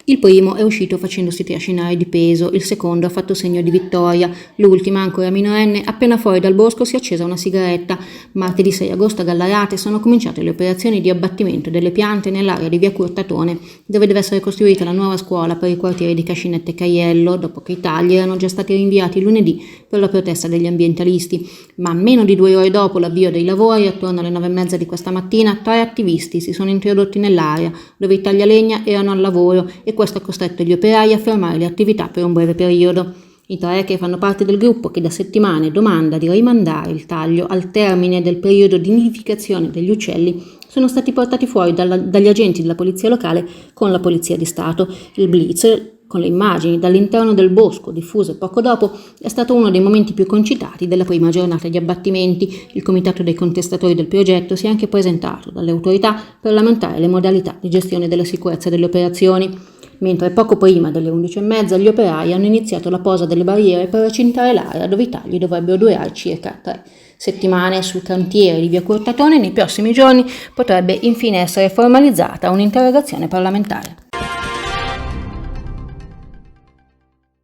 Il primo è uscito facendosi trascinare di peso, il secondo ha fatto segno di vittoria, l'ultima, ancora minorenne, appena fuori dal bosco si è accesa una sigaretta. Martedì 6 agosto a Gallarate sono cominciate le operazioni di abbattimento delle piante nell'area di via Curtatone, dove deve essere costruita la nuova scuola per i quartieri di Cascinette e Caiello, dopo che i tagli erano già stati rinviati lunedì per la protesta degli ambientalisti. Ma meno di 2 ore dopo l'avvio dei lavori, attorno alle 9:30 di questa mattina, 3 attivisti si sono introdotti nell'area, dove i taglialegna erano al lavoro, e questo ha costretto gli operai a fermare le attività per un breve periodo. I 3, che fanno parte del gruppo che da settimane domanda di rimandare il taglio al termine del periodo di nidificazione degli uccelli, sono stati portati fuori dagli agenti della polizia locale con la polizia di Stato. Il blitz, con le immagini dall'interno del bosco diffuse poco dopo, è stato uno dei momenti più concitati della prima giornata di abbattimenti. Il comitato dei contestatori del progetto si è anche presentato dalle autorità per lamentare le modalità di gestione della sicurezza delle operazioni. Mentre poco prima delle 11:30 gli operai hanno iniziato la posa delle barriere per recintare l'area dove i tagli dovrebbero durare circa 3 settimane. Sul cantiere di via Curtatone nei prossimi giorni potrebbe infine essere formalizzata un'interrogazione parlamentare.